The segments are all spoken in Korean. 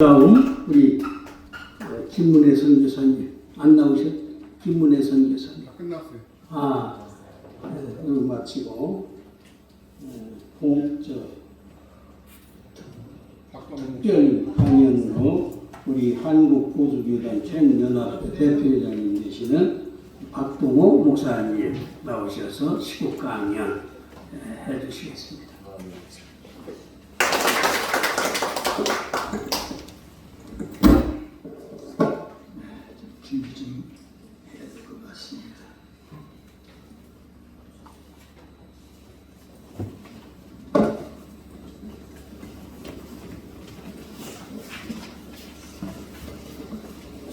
다음 우리 김문혜 선교사님 안 나오셨? 김문혜 선교사님. 끝났어요. 이거 마치고 특별 강연으로 우리 한국보수교단全연합 대표회장님 되시는 박동호 목사님 나오셔서 시국 강연 해주시겠습니다. 준비 좀 해야 될 것 같습니다.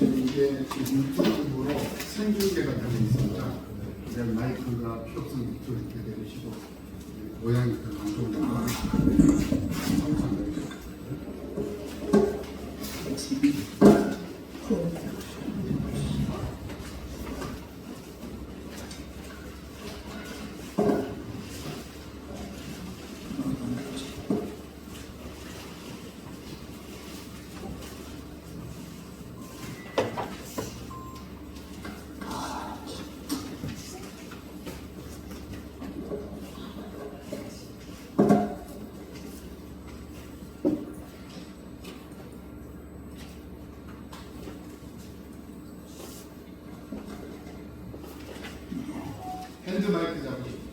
이게 지금 유튜브로 생중계가 되고 있습니다. 이제 마이크가 필요 없으면 이렇게 내리시고 모양이 더 방송되고 핸드 마이크 잡으시고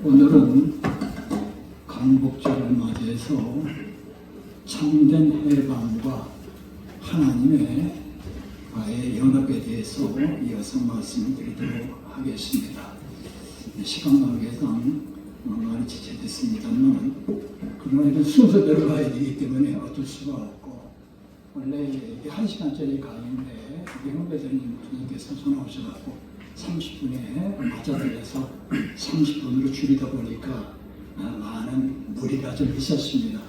오늘은 강복절을 맞이해서 참된 해방과 하나님의 과의 연합에 대해서 이어서 말씀드리도록 하겠습니다. 시간 관계상 많이 지체됐습니다만 그러나 이런 순서대로 가야 되기 때문에 어쩔 수가 없고 원래 이게 1시간짜리 강의인데 홍배장님 분께서 전화오셔서 30분에 맞아들여서 30분으로 줄이다 보니까 많은 무리가 좀 있었습니다.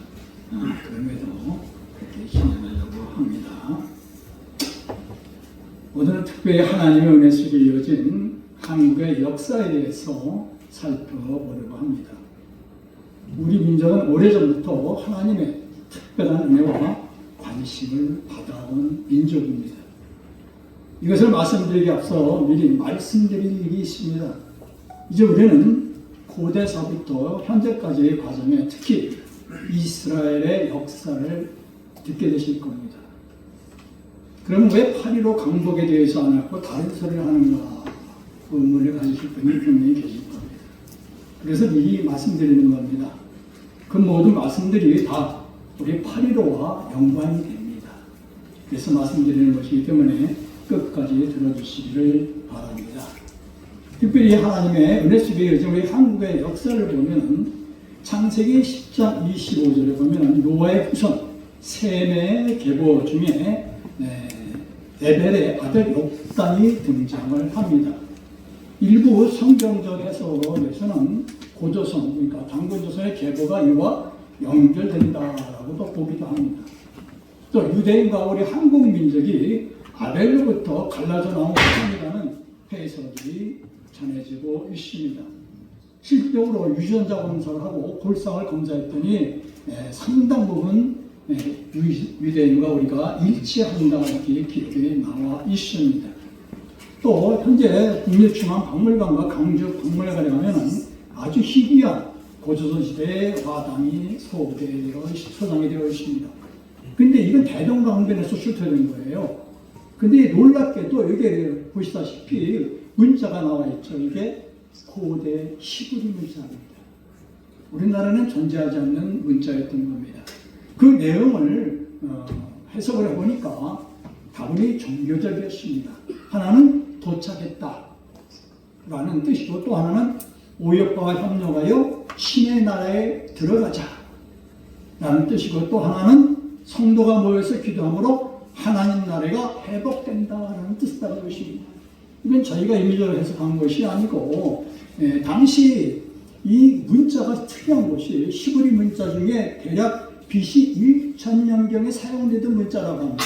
그럼에도 그렇게 진행하려고 합니다. 오늘은 특별히 하나님의 은혜 속에 이어진 한국의 역사에 대해서 살펴보려고 합니다. 우리 민족은 오래전부터 하나님의 특별한 은혜와 관심을 받아온 민족입니다. 이것을 말씀드리기 앞서 미리 말씀드릴 일이 있습니다. 이제 우리는 고대사부터 현재까지의 과정에 특히 이스라엘의 역사를 듣게 되실 겁니다. 그럼 왜 8.15 강복에 대해서 안 하고 다른 소리를 하는가 의문을 가지실 분이 분명히 계실 겁니다. 그래서 미리 말씀드리는 겁니다. 그 모든 말씀들이 다 우리 8.15와 연관이 됩니다. 그래서 말씀드리는 것이기 때문에 끝까지 들어주시기를 바랍니다. 특별히 하나님의 은혜 속에 요즘 우리 한국의 역사를 보면 창세기 10장 25절에 보면 노아의 후손 셈의 계보 중에 에벨의 아들 욕단이 등장을 합니다. 일부 성경적 해석에서는 고조선 그러니까 당군조선의 계보가 이와 연결된다라고도 보기도 합니다. 또 유대인과 우리 한국 민족이 아벨로부터 갈라져 나온 것이라는 해석이 전해지고 있습니다. 실적으로 유전자 검사를 하고 골상을 검사했더니 상당 부분 유대인과 우리가 일치한다 이렇게 기록이 나와 있습니다. 또 현재 국립중앙박물관과 강주 박물관에 가면 아주 희귀한 고조선시대의 화당이 소장이 되어 있습니다. 근데 이건 대동강변에서 출토된 거예요. 근데 놀랍게도 여기 보시다시피 문자가 나와 있죠. 이게 고대 시부리 문자입니다. 우리나라는 존재하지 않는 문자였던 겁니다. 그 내용을 해석을 해보니까 다분히 종교적이었습니다. 하나는 도착했다 라는 뜻이고, 또 하나는 오역과와 협력하여 신의 나라에 들어가자 라는 뜻이고, 또 하나는 성도가 모여서 기도함으로 하나님 나라가 회복된다라는 뜻이라는 것입니다. 이건 저희가 임의적으로 해석한 것이 아니고, 당시 이 문자가 특이한 것이 시부리 문자 중에 대략 BC 1000년경에 사용되던 문자라고 합니다.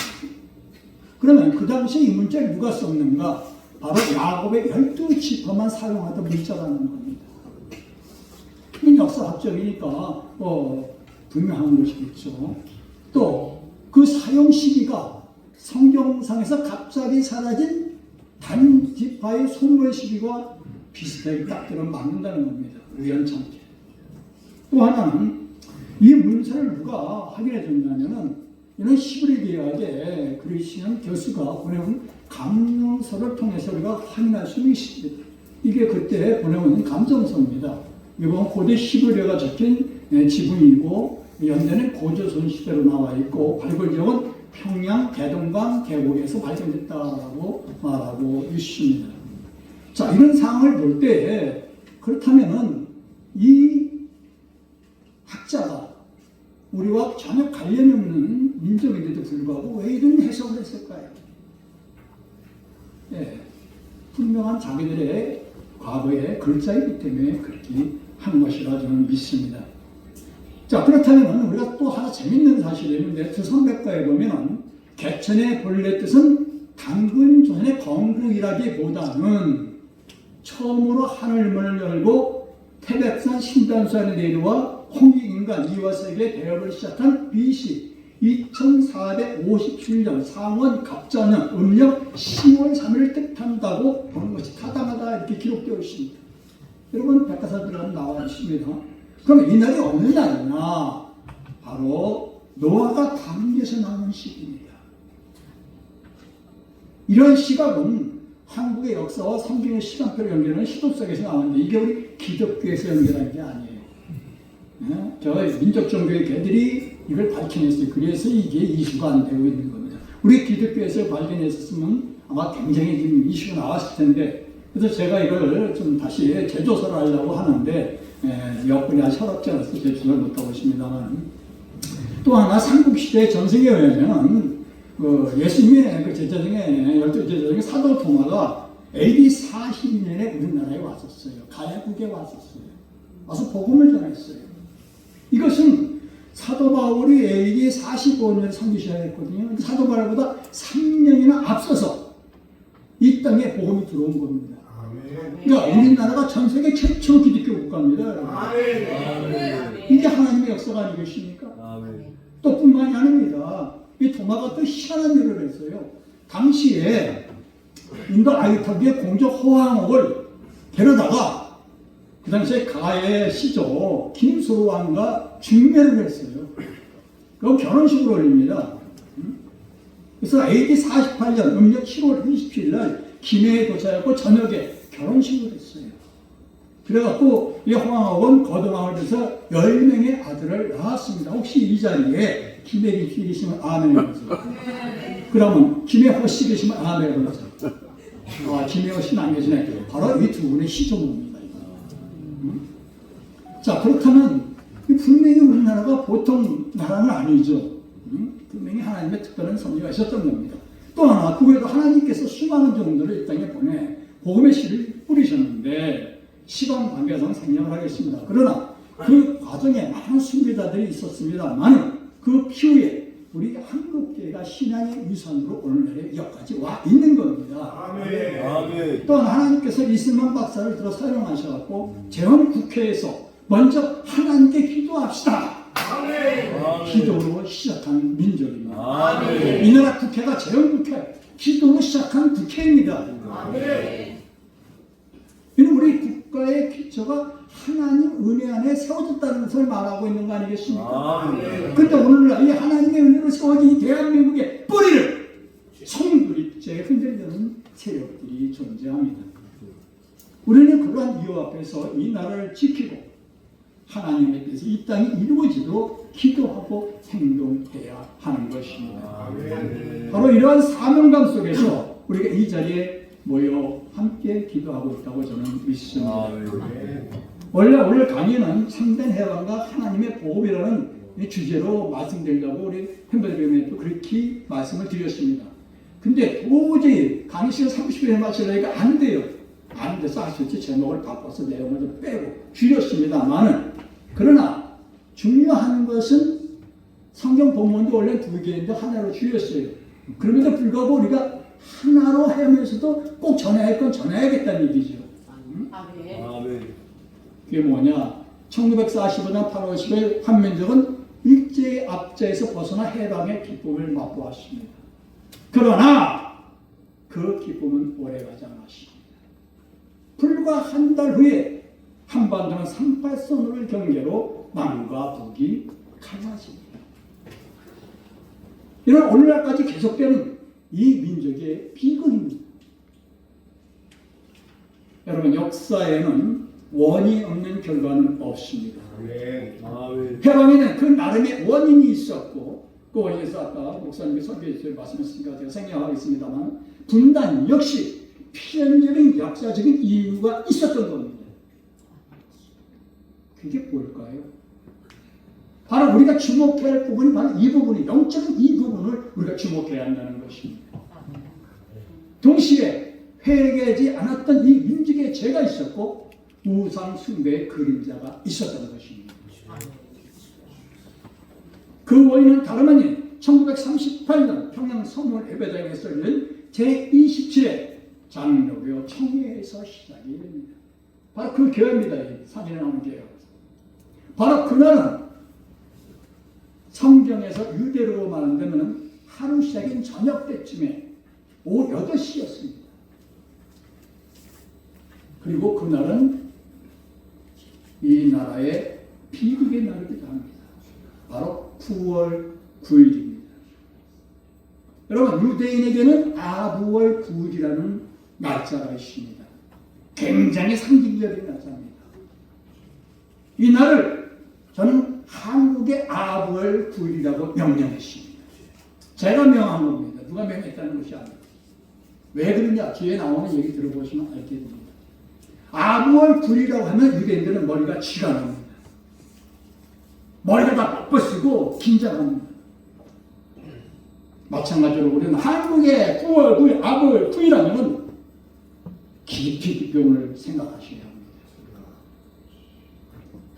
그러면 그 당시에 이 문자를 누가 썼는가? 바로 야곱의 12지파만 사용하던 문자라는 겁니다. 이건 역사학적이니까 분명한 것이겠죠. 또 그 사용 시기가 성경상에서 갑자기 사라진 단지파의 소멸 시기와 비슷하게 딱 들어맞는다는 겁니다. 우연찮게. 또 하나는 이 문서를 누가 확인해 줬냐면은 이는 시브리 대학의 그리스인 교수가 보내온 감정서를 통해서 우리가 확인할 수 있습니다. 이게 그때 보내온 감정서입니다. 이건 고대 시브리어가 적힌 지붕이고, 연대는 고조선 시대로 나와 있고, 발굴 지역은 평양 대동강 계곡에서 발견됐다라고 말하고 있습니다. 자, 이런 상황을 볼 때 그렇다면은 이 학자가 우리와 전혀 관련이 없는 민족인데도 불구하고 왜 이런 해석을 했을까요? 분명한 자기들의 과거의 글자이기 때문에 그렇게 한 것이라 저는 믿습니다. 자, 그렇다면 우리가 또 하나 재밌는 사실이 있는데, 조선백과에 보면 개천의 본래 뜻은 당근 조선의 건국이라기보다는 처음으로 하늘문을 열고 태백산 신단산에 내려와 홍익인간 이화석의 대업을 시작한 BC 2457년 상원 갑자년 음력 10월 3일을 뜻한다고 보는 것이 타당하다 이렇게 기록되어 있습니다. 여러분 백과사 들어가면 나와 있습니다. 그럼 이 날이 어느 날이냐? 바로 노아가 담에서 나오는 시기입니다. 이런 시각은 한국의 역사와 성경의 시간표를 연결하는 시도석에서 나오는데, 이게 우리 기독교에서 연결한 게 아니에요. 저 민족 종교의 개들이 이걸 밝혀냈어요. 그래서 이게 이슈가 안 되고 있는 겁니다. 우리 기독교에서 발견했었으면 아마 굉장히 지금 이슈가 나왔을 텐데, 그래서 제가 이걸 좀 다시 재조사를 하려고 하는데 몇 분이 아주 서럽지 않아서 재조사를 못하고 있습니다만, 또 하나 삼국시대 전승에 의하면 예수님의 그 제자 중에 12제자 중에 사도 도마가 AD 42년에 우리나라에 왔었어요. 가야국에 왔었어요. 와서 복음을 전했어요. 이것은 사도 바울이 AD 45년에 선교 시작했거든요. 사도 바울보다 3년이나 앞서서 이 땅에 복음이 들어온 겁니다. 그러니까 우리나라가 전 세계 최초 기독교 국가입니다. 이게 하나님의 역사가 아니겠습니까? 또 뿐만이 아닙니다. 이 도마가 또 희한한 일을 했어요. 당시에 인도 아유타비의 공적 호황옥을 데려다가 그 당시에 가의 시조 김수로 왕과 중매를 했어요. 그럼 결혼식으로 올립니다. 그래서 AD 48년 음력 7월 27일 날 김해에 도착하고 저녁에 결혼식을 했어요. 그래갖고 이 호황옥은 거듭왕을 돼서 10명의 아들을 낳았습니다. 혹시 이 자리에 김해리 씨 계시면 아멘 해보세요. 그러면 김해호 씨 계시면 아멘 해보세요. 김해호 씨는 안 계시네. 바로 이 두 분의 시조모입니다. 자, 그렇다면 분명히 우리나라가 보통 나라는 아니죠. 분명히 하나님의 특별한 섭리가 있었던 겁니다. 또 하나, 그 외에도 하나님께서 수많은 종들을 이 땅에 보내 복음의 씨를 뿌리셨는데 시간 관계상 생략을 하겠습니다. 그러나 그 과정에 많은 순교자들이 있었습니다만 그 이후에 우리 한국계가 신앙의 유산으로 오늘날에 여기까지 와 있는 겁니다. 아멘. 또 하나님께서 이슬만 박사를 들어 사용하셔서 재헌국회에서 먼저 하나님께 기도합시다. 아멘. 기도로 시작한 민족입니다. 아멘. 이 나라 국회가 재헌국회, 기도로 시작한 국회입니다. 아멘. 이는 우리 국가의 기초가 하나님 은혜 안에 세워졌다는 것을 말하고 있는 거 아니겠습니까? 네. 그런데 오늘날 이 하나님의 은혜로 세워진 이 대한민국의 뿌리를 성도립제에 흔들려는 세력들이 존재합니다. 우리는 그러한 이유 앞에서 이 나라를 지키고 하나님의 뜻이 이 땅이 이루어지도록 기도하고 행동해야 하는 것입니다. 바로 이러한 사명감 속에서 우리가 이 자리에 모여 함께 기도하고 있다고 저는 믿습니다. 원래 오늘 강의는 참된 해방과 하나님의 보호이라는 주제로 말씀드리려고 우리 햄버거님에도 그렇게 말씀을 드렸습니다. 근데 도저히 강의 시간 30분에 맞추려니까 안 돼요. 안 돼서 하실지 제목을 바꿔서 내용을 좀 빼고 줄였습니다만은, 그러나 중요한 것은 성경 본문도 원래 2개인데 하나로 줄였어요. 그럼에도 불구하고 우리가 하나로 하면서도 꼭 전해야 할 건 전해야겠다는 얘기죠. 그게 뭐냐? 1945년 8월 10일 한민족은 일제의 압제에서 벗어나 해방의 기쁨을 맛보았습니다. 그러나 그 기쁨은 오래가지 않았습니다. 불과 한 달 후에 한반도는 38선을 경계로 남과 북이 갈라집니다. 이런 오늘날까지 계속되는 이 민족의 비극입니다. 여러분, 역사에는 원인 없는 결과는 없습니다. 해방에는 그 나름의 원인이 있었고, 그 원인에서 아까 목사님이 설교에서 말씀하셨으니까 제가 생략하겠습니다만, 분단 역시 필연적인 역사적인 이유가 있었던 겁니다. 그게 뭘까요? 바로 우리가 주목해야 할 부분이 바로 이 부분이, 영적인 이 부분을 우리가 주목해야 한다는 것입니다. 동시에 회개하지 않았던 이 민족의 죄가 있었고 우상 숭배의 그림자가 있었던 것입니다. 그 원인은 다름 아닌 1938년 평양 서문 예배당에서 열린 제27회 장로교 청회에서 시작이 됩니다. 바로 그 교회입니다. 사진에 나오는 교회. 바로 그날은 성경에서 유대로 말한다면 하루 시작인 저녁 때쯤에 오후 8시였습니다. 그리고 그날은 이 나라의 비극의 날이기도 합니다. 바로 9월 9일입니다. 여러분, 유대인에게는 아부월 9일이라는 날짜가 있습니다. 굉장히 상징적인 날짜입니다. 이 날을 저는 한국의 아부월 9일이라고 명명했습니다. 제가 명한 겁니다. 누가 명했다는 것이 아니에요. 왜 그러냐? 뒤에 나오는 얘기 들어보시면 알게 됩니다. 아부월 9일이라고 하면 유대인들은 머리가 쥐가 납니다. 머리가 다 뻗어쓰고 긴장합니다. 마찬가지로 우리는 한국의 9월 9일, 아부월 9일이라면 깊이 병을 생각하셔야 합니다.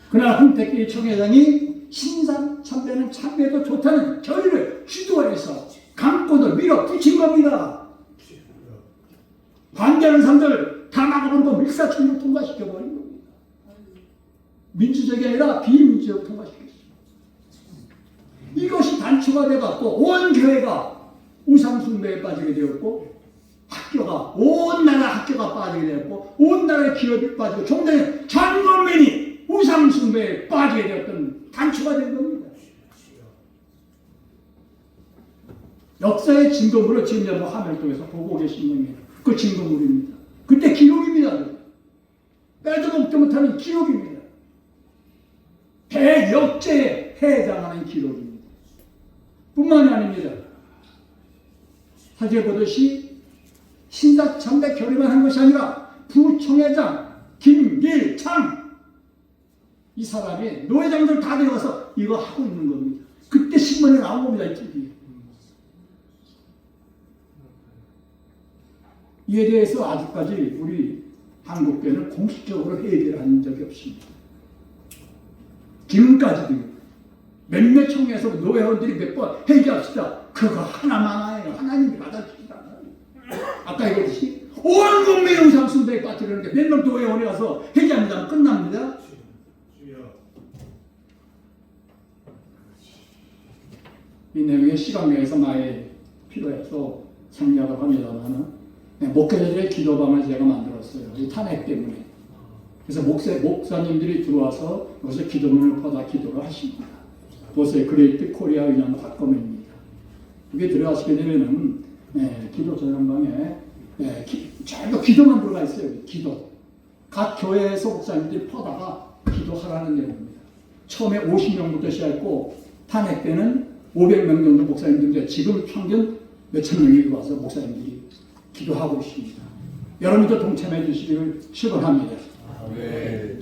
그러나 홍택기 청회장이 신상 참배는 참배도 좋다는 결의를 주도해서 강권을 밀어붙인 겁니다. 반대하는 사람들 다 막아버리고 밀사천리로 통과시켜버린 겁니다. 민주적이 아니라 비민주적으로 통과시켰습니다. 이것이 단초가 돼갖고 온 교회가 우상숭배에 빠지게 되었고, 학교가, 온 나라 학교가 빠지게 되었고, 온 나라의 기업이 빠지고, 종단의 전 국민이 우상숭배에 빠지게 되었던 단초가 된 겁니다. 역사의 증거물을 지금 여러분 화면을 통해서 보고 계신 겁니다. 그 증거물입니다. 그때 기록입니다. 빼도 먹지 못하는 기록입니다. 대역죄에 해당하는 기록입니다. 뿐만이 아닙니다. 사제 보듯이 신사참배 결의만 한 것이 아니라 부총회장 김길창, 이 사람이 노회장들 다 데려와서 이거 하고 있는 겁니다. 그때 신문에 나온 겁니다. 이 TV에. 이에 대해서 아직까지 우리 한국교회는 공식적으로 회개를 한 적이 없습니다. 지금까지도 몇몇 총회에서 노회원들이 몇 번 회개합시다. 그거 하나만 해요. 하나님이 받아주시지 않아요. 아까 얘기했듯이 온 국민의 우상숭배에 빠뜨리는데 몇 명 노회원에 가서 회개합니다. 끝납니다. 이 내용에 시간 내에서 많이 필요해서 생략을 합니다만, 목회자들의 기도방을 제가 만들었어요. 이 탄핵 때문에. 그래서 목사님들이 들어와서 여기서 기도문을 퍼다 기도를 하십니다. 보세요. 그레이트 코리아 의장 박검입니다. 여기 들어가시게 되면은 기도 전용방에 전부 기도만 들어가 있어요. 기도. 각 교회에서 목사님들이 퍼다가 기도하라는 내용입니다. 처음에 50명부터 시작했고 탄핵 때는 500명 정도 목사님들인데 지금 평균 몇천 명이 와서 목사님들이 기도하고 있습니다. 여러분도 동참해 주시기를 축원합니다. 네.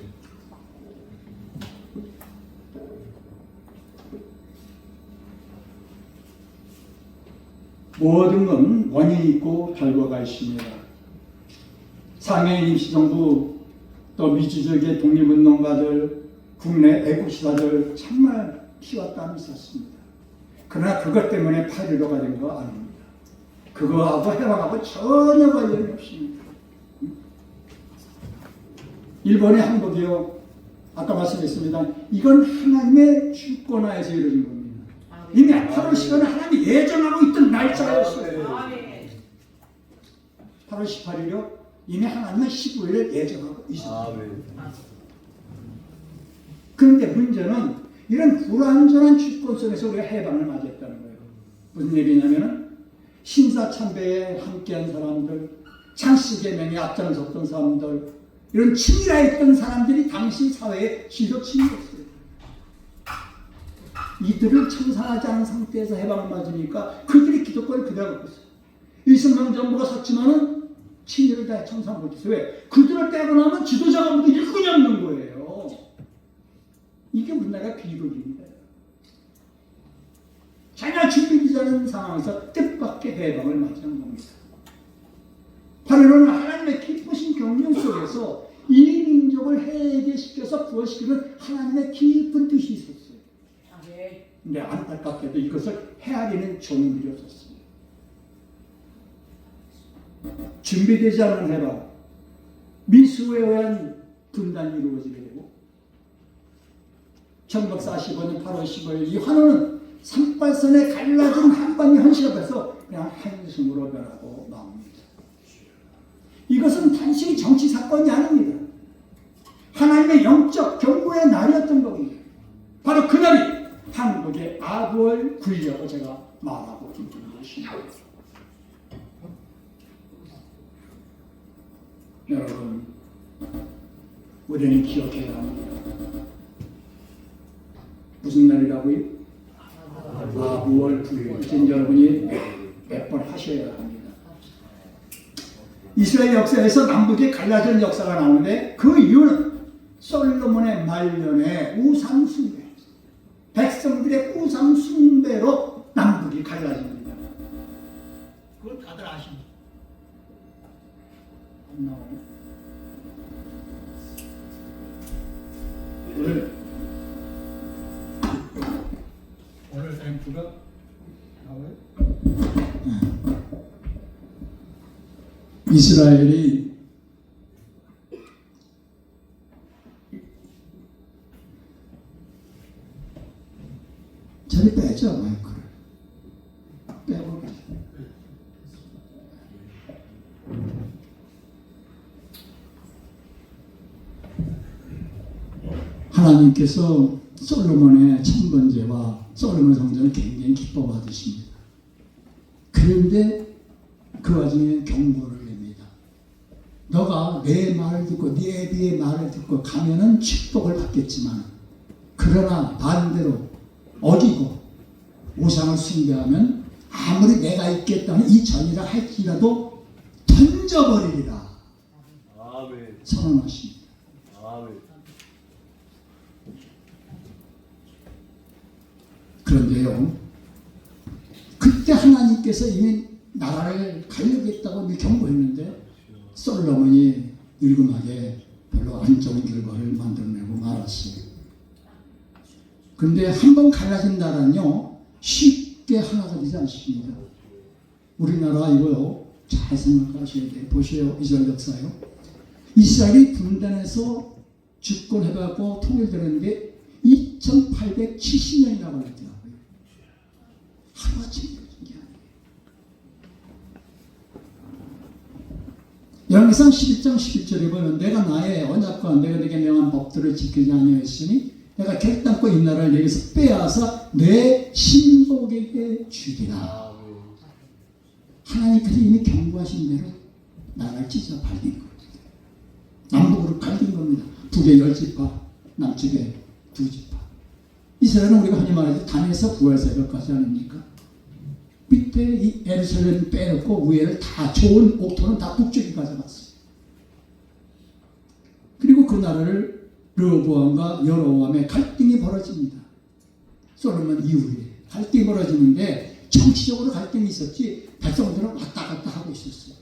모든 건 원인이 있고 결과가 있습니다. 상해 임시정부 또 미주적의 독립운동가들 국내 애국시사들 정말 피와 땀이 있었습니다. 그러나 그것 때문에 8.15가 된 거 아닙니다. 그거하고 해방하고 전혀 관련이 없습니다. 일본의 항복이요. 아까 말씀했습니다. 이건 하나님의 주권하에서 이루어진 겁니다. 이미 8월 10일은 하나님이 예정하고 있던 날짜였어요. 8월 18일이요. 이미 하나님은 15일을 예정하고 있었어요. 그런데 문제는 이런 불완전한 주권 속에서 우리가 해방을 맞이했다는 거예요. 무슨 얘기냐면은 신사참배에 함께한 사람들, 창씨개명에 앞장섰던 사람들, 이런 친일하였던 사람들이 당시 사회에 지도층이었어요. 이들을 청산하지 않은 상태에서 해방을 맞으니까 그들이 기득권을 그대로 갖고 있어요. 이승만 정부가 섰지만은 친일을 다 청산 못했어요. 왜? 그들을 떼고 나면 지도자가 모두 일꾼이 없는 거예요. 이게 우리나라 비극입니다. 전혀 준비되지 않은 상황에서 뜻밖의 해방을 맞이한 겁니다. 8.15는 하나님의 깊으신 경륜 속에서 이 민족을 해계시켜서 구원시키는 하나님의 깊은 뜻이 있었어요. 근데 안타깝게도 이것을 헤아리는 종들이 없었어요. 준비되지 않은 해방, 미수에 의한 분단이 이루어지게 되고 1945년 8월 15일 이 환호는 삼팔선에 갈라진 한반이 현실 앞에서 그냥 한숨으로 변하고 마옵니다. 이것은 단순히 정치 사건이 아닙니다. 하나님의 영적 경고의 날이었던 겁니다. 바로 그날이 한국의 아부월 9일이라고 제가 말하고 있는 것입니다. 여러분, 우리는 기억해야 합니다. 무슨 날이라고요? 아부월 9일. 이제 여러분이 몇 번 하셔야 합니다. 이스라엘 역사에서 남북이 갈라진 역사가 나오는데 그 이유는 솔로몬의 말년에 우상 숭배, 백성들의 우상 숭배로 남북이 갈라집니다. 그걸 다들 아십니다. 안 나와요. 오늘 램프가 나와요? 이스라엘이 저리 빼죠, 마이크를. 빼고 계세요. 하나님께서 솔로몬의 천번제와 솔로몬 성전을 굉장히 기뻐 받으십니다. 그런데 그 와중에 경고를 냅니다. 너가 내 말을 듣고 네 애비의 말을 듣고 가면은 축복을 받겠지만 그러나 반대로 어기고 우상을 숭배하면 아무리 내가 있겠다는 이 전이라 할지라도 던져버리리라 선언하십니다. 그런데요, 그때 하나님께서 이미 나라를 가려겠다고 경고했는데 솔로몬이 늙음하게 별로 안 좋은 결과를 만들어내고 말았어요. 그런데 한번 갈라진 나라는요 쉽게 하나가 되지 않습니다. 우리나라 이거요 잘 생각하셔야 돼요. 보세요. 이스라엘 역사요. 이스라엘이 분단해서 주권해갖고 통일되는데 2870년이나 걸렸더라고요. 하루아침에 이루어진 게 아니에요. 열왕기상 11장 11절에 보면 내가 나의 언약과 내가 네게 명한 법들을 지키지 아니하였으니 내가 결단코 이 나라를 내게서 빼앗아 내 신복에게 주리라. 하나님께서 이미 경고하신 대로 나라를 찢어 발린 겁니다. 남북으로 갈린 겁니다. 북에 10지파, 남쪽에 2지파. 이스라엘은 우리가 흔히 말하지 단에서 부활세력까지 아닙니까? 밑에 이 예루살렘 빼놓고 위에를 다 좋은 옥토는 다 북쪽에 가져갔어요. 그리고 그 나라를 르호보암과 여로보암의 갈등이 벌어집니다. 솔로몬 이후에 갈등이 벌어지는데 정치적으로 갈등이 있었지 백성들은 왔다 갔다 하고 있었어요.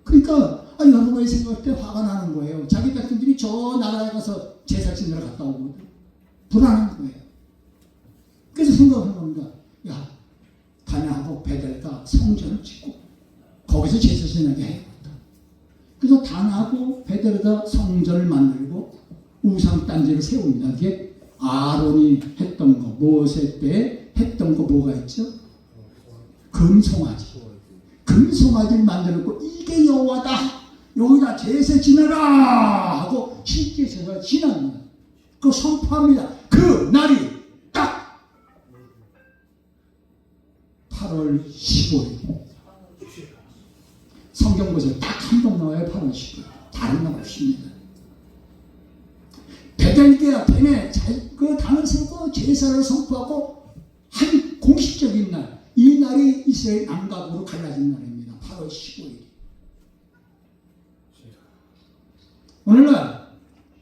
그러니까 여로보암이 생각할 때 화가 나는 거예요. 자기 백성들이 저 나라에 가서 제사 지내러 갔다 오거든. 불안한 거예요. 그래서 생각을 합니다. 야, 다나하고 베델에다 성전을 짓고 거기서 제사 지내게 해야겠다. 그래서 다나하고 베델에다 성전을 만들고 우상단지를 세웁니다. 그게 아론이 했던 거, 모세 때 했던 거 뭐가 있죠? 금송아지. 금송아지를 만들고 이게 여호와다. 여기다 제사 지내라 하고 실제 제사 지납니다. 그 선포합니다. 그 날이 딱 8월 15일입니다. 성경 보세요. 딱 한 번 나와요. 8월 15일. 다른 날 없습니다. 베델게야 뱀에 그 당을 세우고 제사를 선포하고 한 공식적인 날. 이 날이 이스라엘 남각으로 갈라진 날입니다. 8월 15일. 오늘날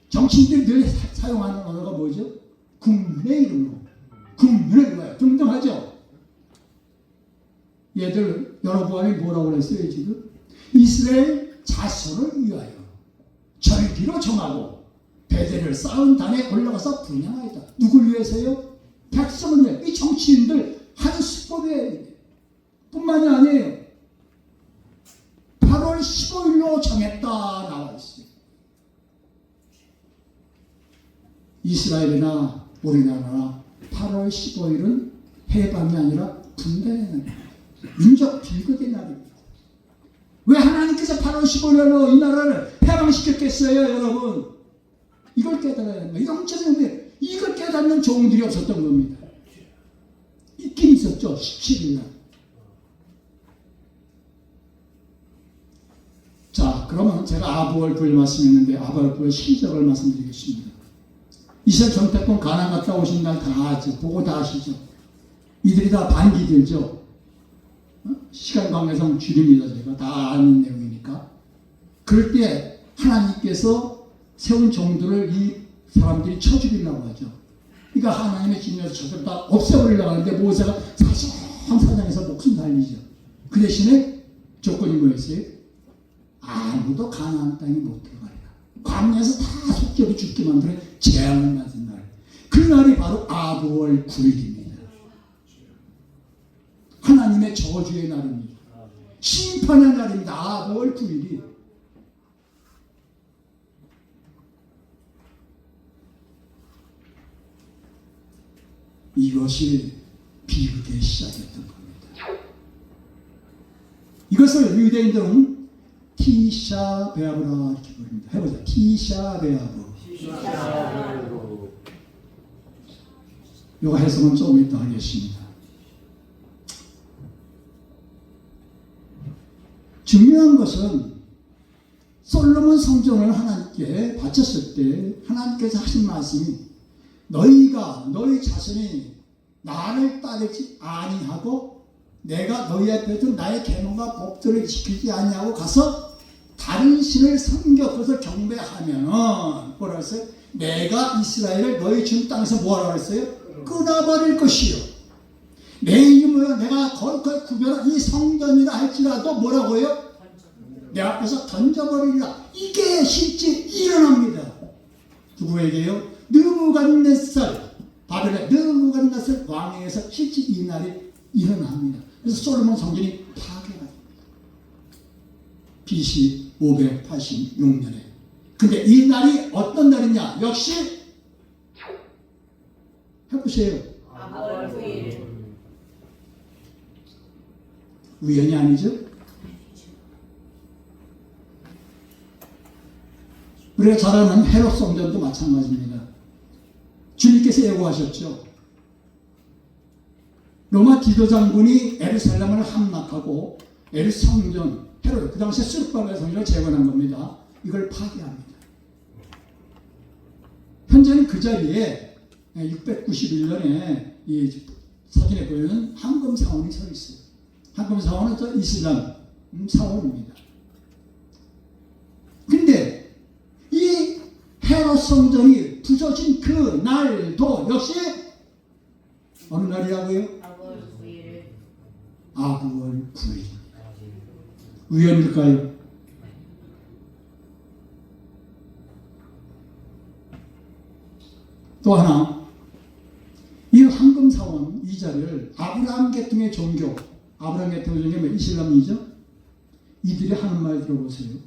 정치인들이 늘 사용하는 언어가 뭐죠? 국민의 이름으로. 국민을 위하여 등등하죠. 얘들 여로보암이 뭐라고 그랬어요 지금? 이스라엘 자손을 위하여 절기로 정하고 베델을 쌓은 단에 올라가서 분양하였다. 누굴 위해서요? 백성을 위해. 이 정치인들 한 수법에 뿐만이 아니에요. 8월 15일로 정했다 나와 있어요. 이스라엘이나 우리나라나 8월 15일은 해방이 아니라 분단의 날입니다. 민족 비극의 날입니다. 왜 하나님께서 8월 15일로 이 나라를 해방시켰겠어요, 여러분? 이걸 깨달아야 합니다. 영적인 의미, 이걸 깨닫는 종들이 없었던 겁니다. 있긴 있었죠, 17일 날. 자, 그러면 제가 아부월 9일 말씀했는데 아부월 9일 시작을 말씀드리겠습니다. 이스라엘 정탐꾼 가나안 갔다 오신 날 다 아죠. 보고 다 아시죠. 이들이 다 반기들죠. 시간 관계상 줄입니다. 제가 다 아는 내용이니까. 그럴 때 하나님께서 세운 종들을 이 사람들이 쳐죽이려고 하죠. 그러니까 하나님의 진노에서 저들 다 없애버리려고 하는데 모세가 사상사장에서 목숨 달리죠. 그 대신에 조건이 뭐였어요? 아무도 가나안 땅에 못 들어가리라. 광야에서 다 속죄로 죽게 만드는 재앙을 맞은 날. 그 날이 바로 아부월 9일입니다. 하나님의 저주의 날입니다. 심판의 날입니다. 아부월 9일이. 이것이 비극의 시작이었던 겁니다. 이것을 유대인들은 티샤 베아브라 이렇게 부릅니다. 해보자. 티샤 베아브. 이거 해석은 조금 이따 하겠습니다. 중요한 것은 솔로몬 성전을 하나님께 바쳤을 때 하나님께서 하신 말씀이 너희가 너희 자신이 나를 따르지 아니하고 내가 너희 앞에 둔 나의 계명과 법들을 지키지 아니하고 가서 다른 신을 섬겨 그것을 경배하면은 뭐라 했어요? 내가 이스라엘을 너희 준 땅에서 뭐라고 했어요? 끊어버릴 것이요. 내 이름으로 내가 거룩하게 구별한 이 성전이라 할지라도 뭐라고요? 내 앞에서 던져버리리라. 이게 실제 일어납니다. 누구에게요? 느부갓네살, 바벨의 느부갓네살 왕에서 실제 이 날이 일어납니다. 그래서 솔로몬 성전이 파괴가 됩니다. BC 586년에. 근데 이 날이 어떤 날이냐? 역시 해보세요. 아부월 9일. 우연이 아니죠? 우리가 잘 아는 헤롯 성전도 마찬가지입니다. 주님께서 예고하셨죠. 로마 디도 장군이 에루살렘을 함락하고 성전, 헤롯, 그 당시에 수르바벨 성전을 재건한 겁니다. 이걸 파괴합니다. 현재는 그 자리에 691년에 이 사진에 보이는 황금 사원이 서 있어요. 황금 사원은 저 이슬람 사원입니다. 근데 이 헤롯 성전이 부서진 그 날도 역시 어느 날이라고요? 아부월 9일. 우연일까요? 또 하나, 이 황금사원 이 자리를 아브라함 계통의 종교, 아브라함 계통의 종교 이슬람이죠? 이들이 하는 말 들어보세요.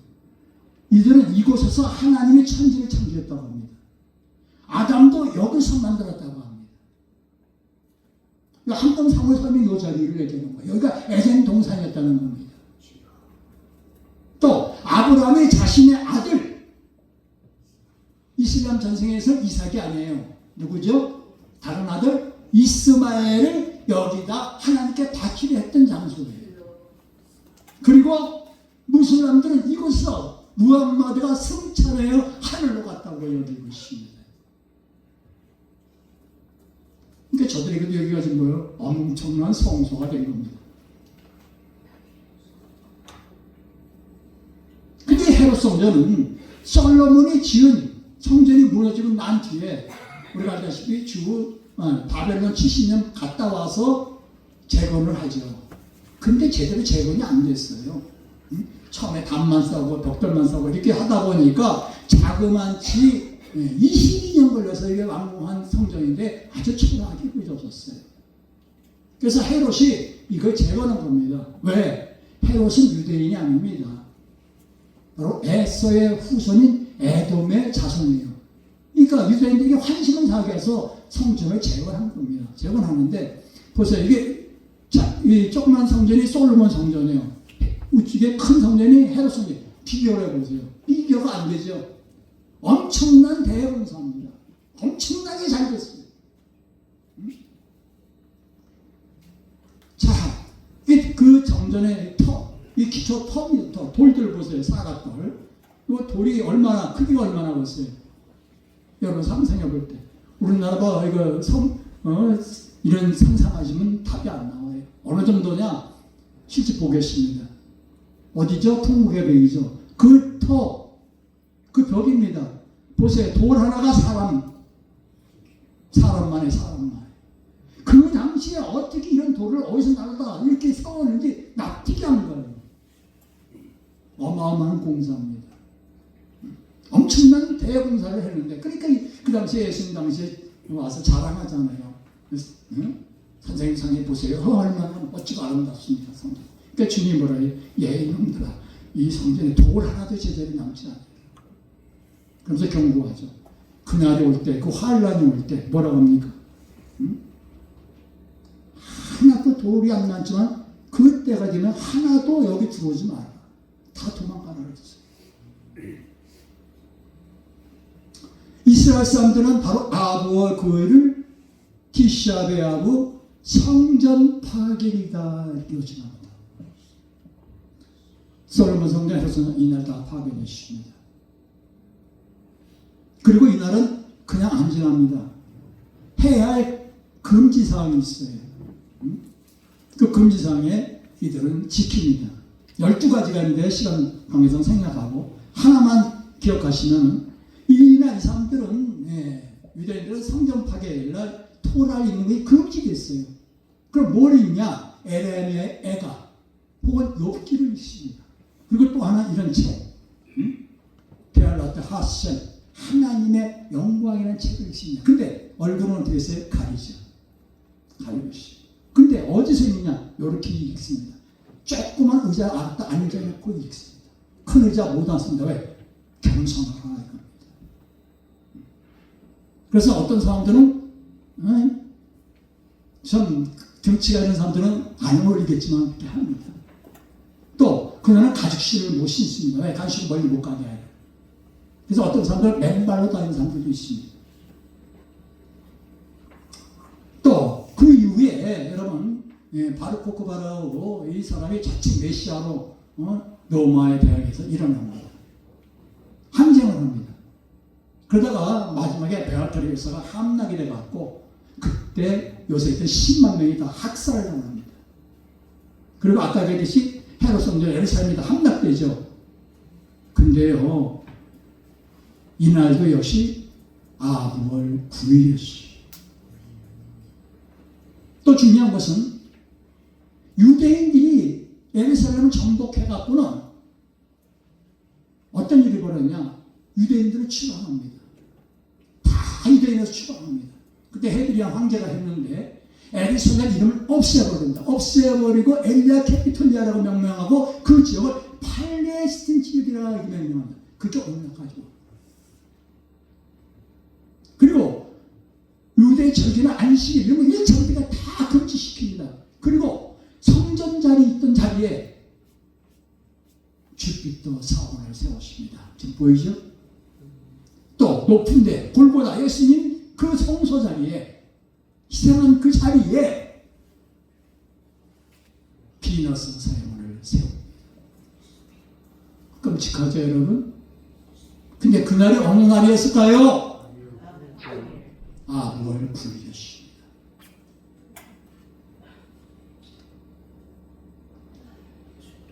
이들은 이곳에서 하나님의 천지를 창조했다고 합니다. 아담도 여기서 만들었다고 합니다. 황금사원을 설명 이 자리를 얘기하는 거예요. 여기가 에덴 동산이었다는 겁니다. 또 아브라함이 자신의 아들, 이슬람 전승에서 이삭이 아니에요. 누구죠? 다른 아들 이스마엘을 여기다 하나님께 바치려 했던 장소예요. 그리고 무슬람들은 이곳에서 무함마드가 승천하여 하늘로 갔다고 여기고 있습니다. 그러니까 저들에게도 여기가 지금 뭐예요? 엄청난 성소가 된 겁니다. 근데 헤롯 성전은 솔로몬이 지은 성전이 무너지고 난 뒤에 우리가 알다시피 바벨론 70년 갔다 와서 재건을 하죠. 근데 제대로 재건이 안 됐어요. 처음에 담만 싸고 벽돌만 싸고 이렇게 하다 보니까 자그만치 22년 걸려서 이게 완공한 성전인데 아주 초라하게 꾸겨졌어요. 그래서 헤롯이 이걸 재건한 겁니다. 왜? 헤롯은 유대인이 아닙니다. 바로 에서의 후손인 에돔의 자손이에요. 그러니까 유대인들에게 환심을 사게 해서 성전을 재건한 겁니다. 재건하는데 보세요. 이 조그만 성전이 솔로몬 성전이에요. 우측에 큰 성전이 헤롯 성전. 비교를 해보세요. 비교가 안 되죠. 엄청난 대공사입니다. 엄청나게 잘 됐어요. 자, 그 정전의 이 기초 터입니다. 돌들 보세요. 사각돌. 이 돌이 얼마나, 크기가 얼마나 보세요. 여러분 상상해 볼 때. 우리나라 봐, 이런 상상하시면 답이 안 나와요. 어느 정도냐? 실제 보겠습니다. 어디죠? 통곡의 벽이죠. 그 벽입니다. 보세요. 돌 하나가 사람만 해. 그 당시에 어떻게 이런 돌을 어디서 나르다 이렇게 세웠는지 납득이 안 가요. 어마어마한 공사입니다. 엄청난 대공사를 했는데, 그러니까 그 당시에 예수님 당시에 와서 자랑하잖아요. 선생님 상에 보세요. 얼마나 멋지고 아름답습니다. 성전. 그러니까 주님 뭐라 해요? 이놈들아, 이 성전에 돌 하나도 제대로 남지 않아요. 그러면서 경고하죠. 그날이 올 때, 그 환란이 올 때 뭐라고 합니까? 하나도 돌이 안 남지만 그때가 되면 하나도 여기 들어오지 마라. 다 도망가라 그랬어요. 이스라엘 사람들은 바로 아부와 그를 티샤베아부 성전 파괴이다 이렇게 요청합니다. 솔로몬 성전에서는 이날 다 파괴되십니다. 그리고 이날은 그냥 안 지납니다. 해야 할 금지사항이 있어요. 그 금지사항에 이들은 지킵니다. 12가지가 있는데 시간 관계상 생략하고 하나만 기억하시면 이날 이 사람들은 유대인들은 성전 파괴일날 토라를 읽는 것이 금지됐어요. 그럼 뭘 읽냐? 에레미야의 애가 혹은 욥기를 읽습니다. 그리고 또 하나 이런 책 베알라트 하셈 하나님의 영광이라는 책을 읽습니다. 근데 얼굴은 어떻게 했어요? 가리죠. 근데 어디서 읽느냐? 이렇게 읽습니다. 조그만 의자 앞에 앉아놓고 읽습니다. 큰 의자 못 앉습니다. 왜? 겸손하라 이겁니다. 그래서 어떤 사람들은 좀 등치가 있는 사람들은 안 어울리겠지만 그렇게 합니다. 또 그녀는 가죽실을 못 신습니다. 왜? 가죽실을 멀리 못 가게 해요. 그래서 어떤 사람들은 맨발로 다니는 사람들도 있습니다. 또 그 이후에 여러분 바르코크 바라오고 이 사람이 자칭 메시아로 로마의 대학에서 일어납니다. 항쟁을 합니다. 그러다가 마지막에 베아트리 열사가 함락이 돼갖고 그때 요새 있던 10만 명이 다 학살을 당합니다. 그리고 아까 얘기했듯이 헤롯 성전 예루살렘이 다 함락되죠. 근데요 이날도 역시 아부월 9일이었어요. 또 중요한 것은 유대인들이 예루살렘을 정복해갖고는 어떤 일이 벌어졌냐? 유대인들을 추방합니다. 다 유대인에서 추방합니다. 그때 헤드리안 황제가 했는데 예루살렘 이름을 없애버린다. 없애버리고 엘리아 캐피톨리아라고 명명하고 그 지역을 팔레스틴 지역이라고 명명한다. 그게 올라가지고. 그리고 유대 절기나 안식일 이런 거 일차례가 다 금지시킵니다. 그리고 성전 자리 있던 자리에 주빛도 사원을 세웠습니다. 지금 보이죠? 또 높은데 골고다 예수님 그 성소 자리에 희생한 그 자리에 비너스 사형을 세웁니다. 끔찍하죠 여러분? 근데 그날이 어느 날이었을까요? 아부월 9일이었습니다.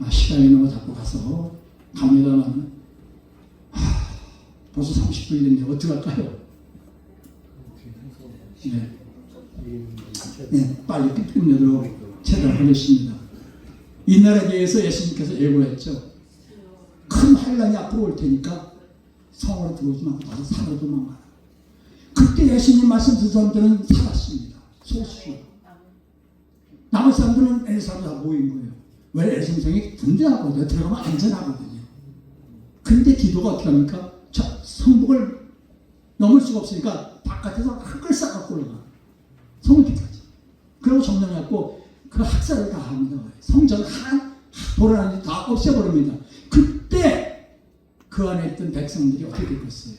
시간이 너무 자꾸 가서 갑니다만 벌써 30분이 됐는데 어떡할까요? 네, 빨리 끝내도록 최대한 하겠습니다. 이 나라에 대해서 예수님께서 예고했죠. 큰 환란이 앞으로 올 테니까 성으로 들어오지 말고 나서 산으로 도망가라. 그때 예수님 말씀 듣는 사람들은 살았습니다. 소수죠. 남은 사람들은 에르사람에 다 모인 거예요. 왜? 에르사람이 든든하거든요. 들어가면 안전하거든요. 근데 기도가 어떻게 합니까? 성벽을 넘을 수가 없으니까 바깥에서 흙을 싸갖고 올라가. 성읍까지. 그리고 점령해갖고 그 학살을 다 합니다. 성전 한 돌아다니는 다 없애버립니다. 그때 그 안에 있던 백성들이 어떻게 됐겠어요?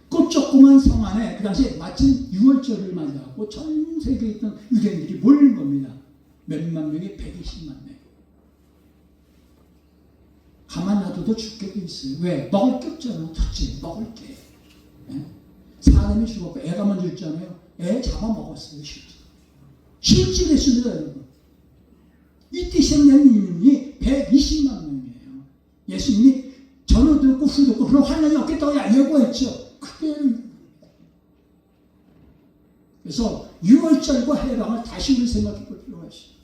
그 조그만 성 안에 그 당시에 마침 6월절을 맞이하고 전 세계에 있던 유대인들이 몰린 겁니다. 몇만 명이 120만 명. 가만 놔둬도 죽게 돼 있어요. 왜? 먹을 게 없잖아. 첫째, 먹을 게. 사람이 죽었고 애가 먼저 있잖아요. 애 잡아먹었어요. 실제 됐습니다, 여러분. 이때 생긴 인원이 120만 명이에요. 예수님이 전후 듣고 후 듣고 그런 환란이 없겠다고 예고했죠. 그래서 6월절과 해방을 다시 우리 생각해 볼 필요가 있어요.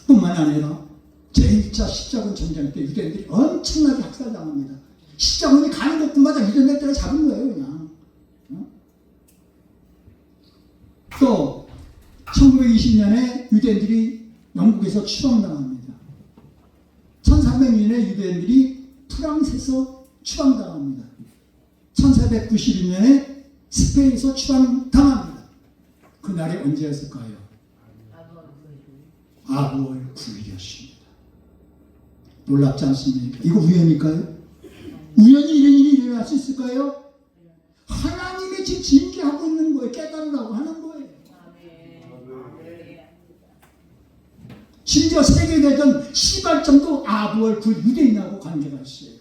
뿐만 아니라 제1차 십자군 전쟁 때 유대인들이 엄청나게 학살당합니다. 십자군이 가는 곳마다 유대인들을 잡은 거예요, 그냥. 또 1920년에 유대인들이 영국에서 추방당합니다. 1300년에 유대인들이 프랑스에서 추방당합니다. 1492년에 스페인에서 추방당합니다. 그날이 언제였을까요? 아부월 9일이었습니다. 놀랍지 않습니까? 이거 우연일까요? 우연히 이런 일이 일어날 수 있을까요? 하나님이 지금 징계하고 있는 거예요. 깨달으라고 하는 거예요. 심지어 세계대전 시발점도 아부월 9일 유대인하고 관계가 있어요.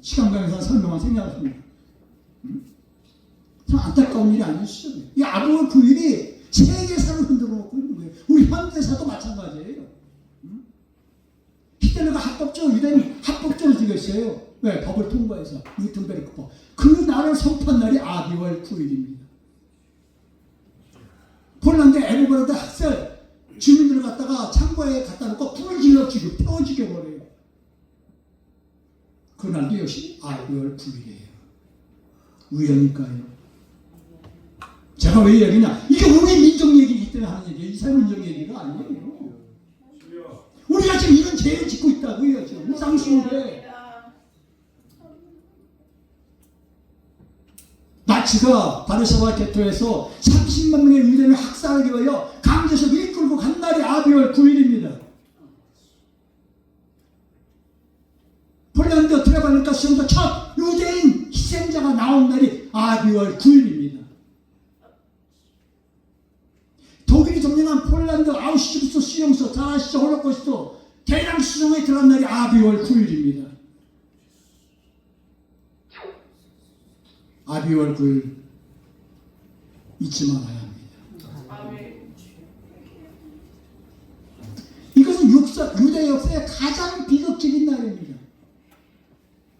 시간 관계상 설명만 생략하십니다. 참 안타까운 일이 아니시죠? 이 아부월 9일이 세계사를 흔들어 놓고 있는 거예요. 우리 현대사도 마찬가지예요. 히틀러가 합법적으로 유대인 합법적으로 죽였어요. 왜? 법을 통과해서 뉴턴베르크법. 그 날을 선포한 날이 아부월 9일입니다. 폴란드 에르버르드 학살 주민들을 갖다가 창고에 갖다 놓고 불을 질러 죽여 펴 죽여버려요. 그날도 역시 아부월 9일이에요. 우연일까요? 제가 왜 얘기냐? 이게 우리 민족 얘기이기 때문에 하는 얘기예요. 이스라엘 민족 얘기가 아니에요. 우리가 지금 이런 죄를 짓고 있다고요. 지금 우상숭배. 나치가 바르샤바 게토에서 30만 명의 유대인을 학살하기 위하여 강제해서 밀고 한국한 날이 아비월 9일입니다. 폴란드 트레발리카 시험도 첫 유대인 희생자가 나온 날이 아비월 9일입니다. 독일이 점령한 폴란드 아우슈비츠 수용소, 잘 아시죠? 홀로코스트 대량 수용에 들어간 날이 아비월 9일입니다. 아비월 9일 잊지 말아야 합니다. 이것은 유대 역사의 가장 비극적인 날입니다.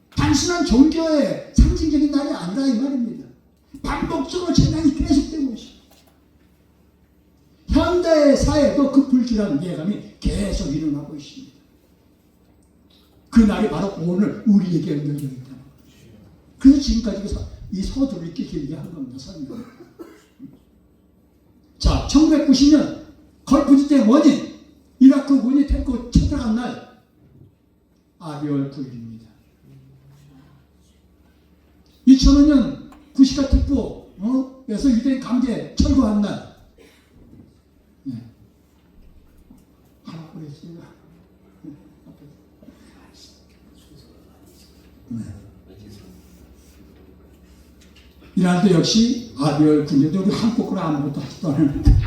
단순한 종교의 상징적인 날이 아니라 이 말입니다. 반복적으로 재난이 계속되고 있습니다. 현대 사회도 그 불길한 예감이 계속 일어나고 있습니다. 그 날이 바로 오늘 우리에게 연결되어 있다. 그래서 지금까지 이 서두를 이렇게 길게 한 겁니다. 설명. 자, 1990년 걸프지대 원인 이라크군이 탱크 쳐들어간 날 아비월 9일입니다. 2005년 구시가 특보에서 유대인 강제 철거한 날 하라고 그랬어요. 이날도 역시 아비월 9일인데 우리 한국으로 아무것도 하지도 않았는데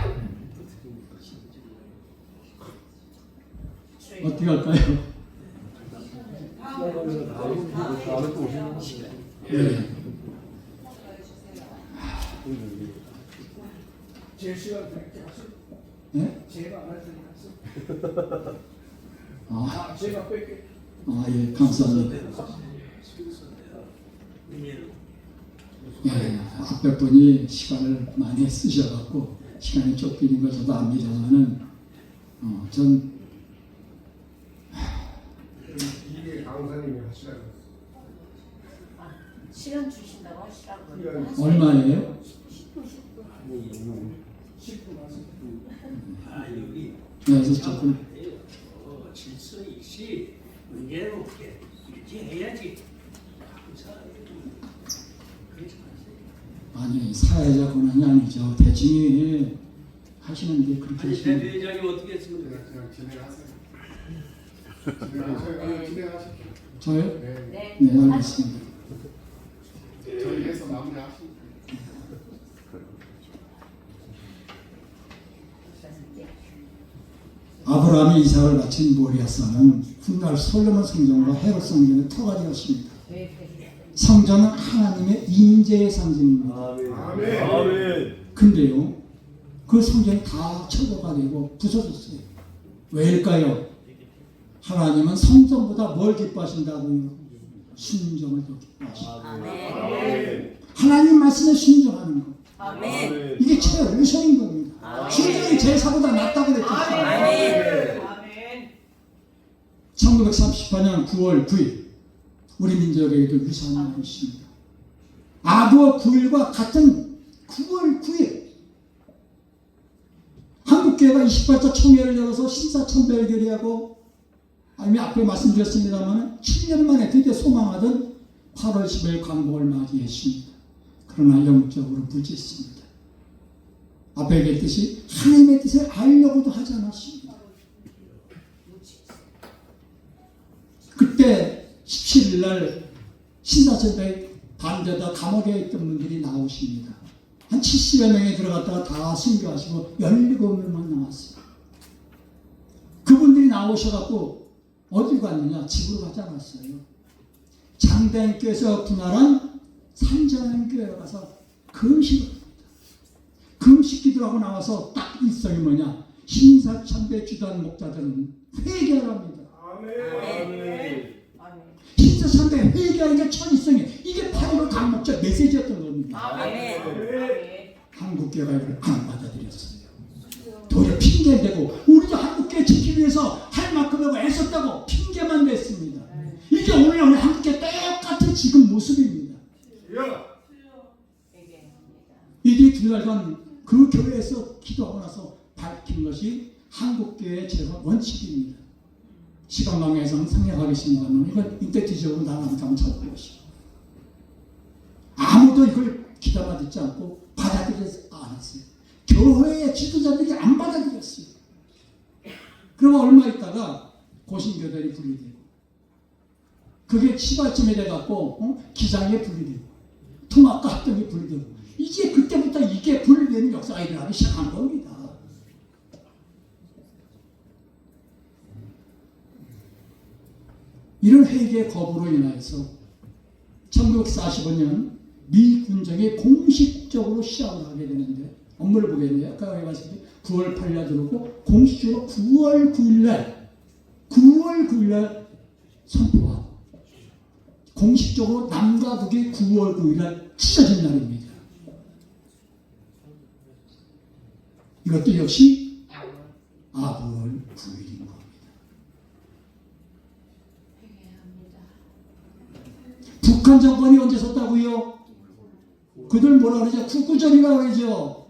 어떻게 할까요? 네. 네? 제가 안 할 테니까. 제가 뺄게. 예, 감사합니다. 예, 앞에 분이 시간을 많이 쓰셔갖고 시간이 쫓기는 걸 저도 압니다만은 전 이게 강사님이 하시라고. 시간 주신다고 하시라고. 얼마예요? 10분 하세요. 여기 그래서 조금 질서 있이 문제 없게 이렇게 해야지. 아니 사회자 권한이 아니죠. 대중이 하시는 게 그렇게 아니 하시는 대표회장이 어떻게 했습니까? 그냥 진행하세요. 진행하십시오. 저요? 네. 네, 알겠습니다. 정리해서 마무리하십시오. 아브라함이 이삭을 바친 모리아산은 훗날 솔로몬 성전과 헤롯 성전의 터가 되었습니다. 성전은 하나님의 임재의 상징입니다. 아멘. 근데요, 그 성전이 다 철거가 되고 부서졌어요. 왜일까요? 하나님은 성전보다 뭘 기뻐하신다고요? 순종을 더 기뻐하십니다. 아멘. 하나님 말씀에 순종하는 것. 아멘. 이게 최우선인 겁니다. 순종이 제사보다 낫다고 그랬잖아요. 아멘. 1938년 9월 9일 우리 민족에게도 유사한 날이 있습니다. 아부어 9일과 같은 9월 9일 한국교회가 28차 총회를 열어서 신사천배를 결의하고 아니면 앞에 말씀드렸습니다만 7년 만에 드디어 소망하던 8월 10일 광복을 맞이했습니다. 그러나 영적으로 부재했습니다. 앞에 얘기했듯이 하나님의 뜻을 알려고도 하지 않았습니다. 그때 17일 날 신사천배 반대다 감옥에 있던 분들이 나오십니다. 한 70여 명이 들어갔다가 다 순교하시고 17명만 나왔어요. 그분들이 나오셔갖고 어디 갔느냐? 집으로 가지 않았어요. 장대인께서 분할한 산자인교회에 가서 금식을 합니다. 금식 기도하고 나와서 딱 일성이 뭐냐? 신사천배 주도한 목자들은 회개를 합니다. 아멘. 신사천배 회개하는 게 천일성이 이게 바로 강목적 메시지였던 겁니다. 아멘. 한국교회가 이걸 안 받아들였어요. 도리어 핑계를 대고 우리도 한국교회 지키기 위해서 할 만큼 하고 애썼다고 핑계만 냈습니다. 이게 오늘 우리 한국교회 똑같은 지금 모습입니다. 이들이 두 달간 그 교회에서 기도하고 나서 밝힌 것이 한국교회의 제사 원칙입니다. 시간 관계에서는 생략하겠습니다만 이건 인터티적으로 나가니까 한번 찾아보시죠. 아무도 이걸 귀담아 듣지 않고 받아들이지 않았어요. 교회의 지도자들이 안 받아들였어요. 그러면 얼마 있다가 고신교단이 분리되고 그게 시발쯤에 돼갖고 기장에 분리되고 통합과 합동이 분리되고 이제 그때부터 이게 분리되는 역사가 일어나기 시작한 겁니다. 이런 회개의 거부로 인하여서 1945년 미 군정이 공식적으로 시합을 하게 되는데 업무를 보게 돼요. 아까 말씀드린 9월 8일 들어오고 공식적으로 9월 9일 선포하고 공식적으로 남과 북이 9월 9일 찢어진 날입니다. 이것도 역시 아부월 9일인 겁니다. 북한 정권이 언제 섰다고요? 그들 뭐라 그러죠? 국구절이라고 그러죠.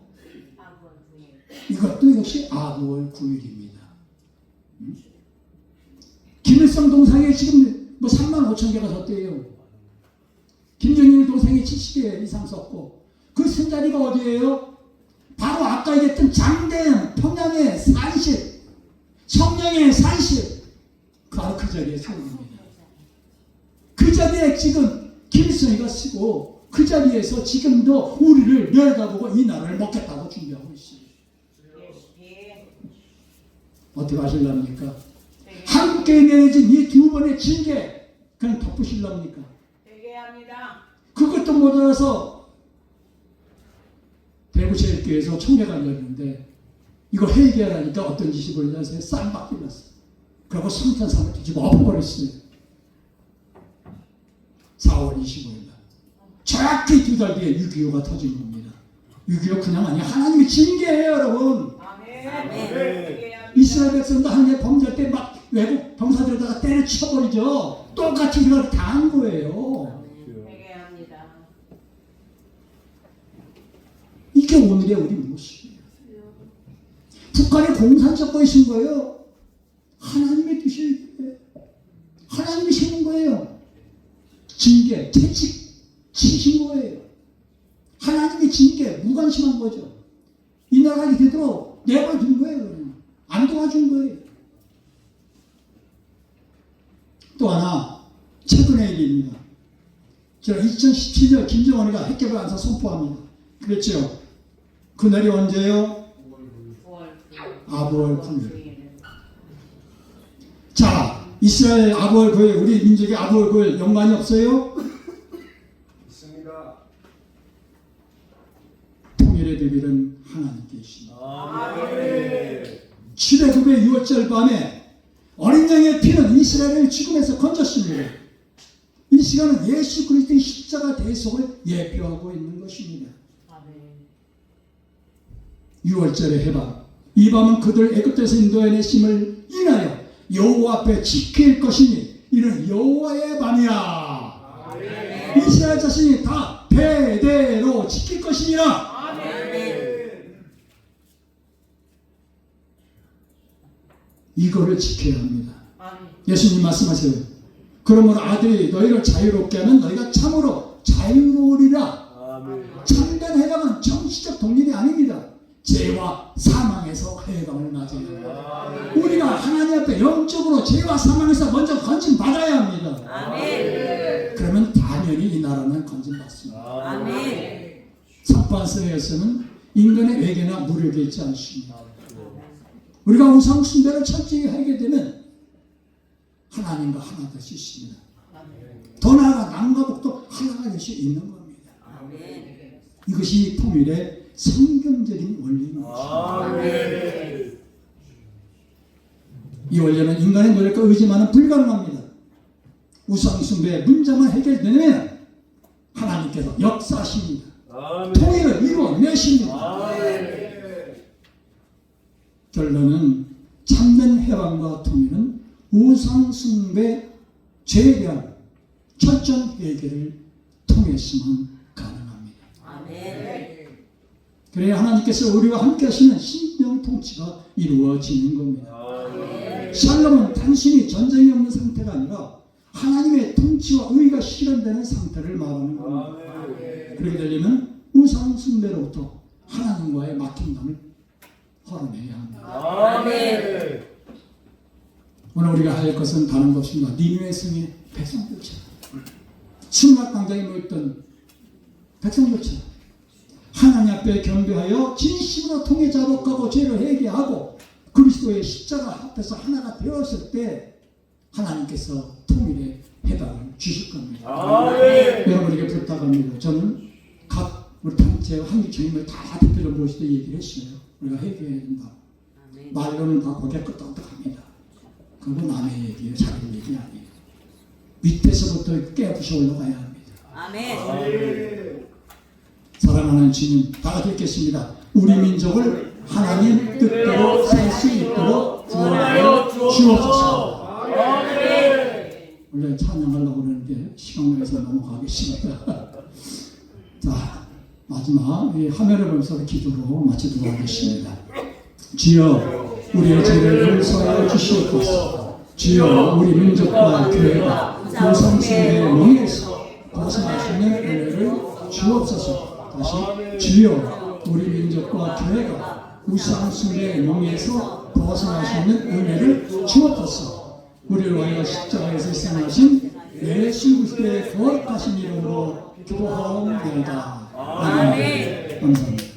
이것도 역시 아부월 9일입니다. 김일성 동상에 지금 뭐 3만 5천 개가 섰대요. 김정일 동상에 70개 이상 섰고 그 선자리가 어디예요? 바로 아까 얘기했던 장대현, 평양의 산실, 성령의 산실 바로 그 자리에 서 있습니다. 그 자리에 지금 김일성이가 쓰고 그 자리에서 지금도 우리를 내려다보고 이 나라를 먹겠다고 준비하고 있어요. 어떻게 하실랍니까? 한국에 내려진 이 두 번의 징계 그냥 덮으실랍니까? 그것도 못 알아서 대구제일교회에서 총회가 열렸는데 이거 회개하라니까 어떤 짓이 벌어져서 쌈박이 났어요. 그리고 성탄상을 뒤집어 엎어버렸어요. 4월 25일 날 정확히 2달 뒤에 6.25가 터진 겁니다. 6.25 그냥 아니 하나님의 징계예요 여러분. 이스라엘 백성도 하나님의 범죄할 때 막 외국 병사들에다가 때려쳐버리죠. 똑같이 이걸 당한 거예요. 이게 오늘의 우리 모습이에요. 북한의 공산적거에 있은 거예요. 하나님의 뜻이 하나님이 세운 거예요. 징계, 채찍 치신 거예요. 하나님의 징계, 무관심한 거죠. 이 나라가 되도록 내버려둔 거예요. 그냥. 안 도와준 거예요. 또 하나, 최근의 일입니다. 제가 2017년 김정은이가 핵개발 안사 선포합니다. 그랬죠? 그날이 언제요? 아부월 9일. 자, 이스라엘 아부월 9일, 우리 민족의 아부월 9일 연관이 없어요? 있습니다. 통일의 대비는 하나님께 계십니다. 아멘. 7회 6월절 밤에 어린 양의 피는 이스라엘을 죽음에서 건졌습니다. 이 시간은 예수 그리스도의 십자가 대속을 예표하고 있는 것입니다. 6월절의 해방. 이 밤은 그들 애굽에서 인도해내심을 인하여 여호와 앞에 지킬 것이니 이는 여호와의 밤이야. 이스라엘 자신이 다 대대로 지킬 것이니라. 이거를 지켜야 합니다. 예수님 말씀하세요. 그러므로 아들이 너희를 자유롭게 하면 너희가 참으로 자유로우리라. 참된 해방은 정치적 독립이 아닙니다. 죄와 사망에서 해방을 맞아요. 우리가 하나님 앞에 영적으로 죄와 사망에서 먼저 건진 받아야 합니다. 그러면 당연히 이 나라는 건진 받습니다. 산파스에서는 인간의 외계나 무력에 있지 않습니다. 우리가 우상 숭배를 철저히 하게 되면 하나님과 하나 될 수 있습니다. 더 나아가 남과 북도 하나가 될 수 있는 겁니다. 이것이 통일의 성경적인 원리입니다. 이 원리는 인간의 노력과 의지만은 불가능합니다. 우상 숭배의 문제만 해결되면 하나님께서 역사하십니다. 통일을 이루어내십니다. 결론은 참된 해방과 통일은 우상 숭배 죄에 대한 철저한 해결을 통해서만 가능합니다. 그래야 하나님께서 우리와 함께 하시는 신령 통치가 이루어지는 겁니다. 샬롬은 단순히 전쟁이 없는 상태가 아니라 하나님의 통치와 의가 실현되는 상태를 말하는 겁니다. 그렇게 되려면 우상 숭배로부터 하나님과의 막힌감을 헐어내야 합니다. 오늘 우리가 할 것은 다른 것 없습니다. 니느웨 성의 백성들처럼 승락광장에 모였던 백성들처럼 하나님 앞에 겸비하여 진심으로 통해 작업하고 죄를 회개하고 그리스도의 십자가 앞에서 하나가 되었을 때 하나님께서 통일의 해방을 주실 겁니다. 여러분에게 부탁합니다. 저는 각 우리 단체 한국교인을 다 대표로 모시다 얘기를 했어요. 우리가 회개해야 된다. 말로는 다 고개 끄덕끄덕합니다. 그건 남의 얘기예요. 자기 얘기 아니에요. 밑에서부터 깨부셔 올라가야 합니다. 아멘. 사랑하는 주님, 다 같이 읽겠습니다. 우리 민족을 하나님 뜻대로 살 수 있도록 구원하여 주옵소서. 원래 찬양하려고 그러는데 시간 내서 넘어가겠습니다. 자, 마지막 이 화면을 보면서 기도로 마치도록 하겠습니다. 주여, 우리의 죄를 용서하여 주시옵소서. 주여, 우리 민족과 교회가 고성신의 멍에서 벗어날 수 있는 은혜를 주옵소서. 다시, 주여, 우리 민족과 교회가 우상숭배의 멍에서 벗어날 수 있는 은혜를 주옵소서. 우리를 위하여 십자가에서 희생하신 예수 그리스도의 거룩하신 이름으로 기도하옵나이다. 아멘. 감사합니다.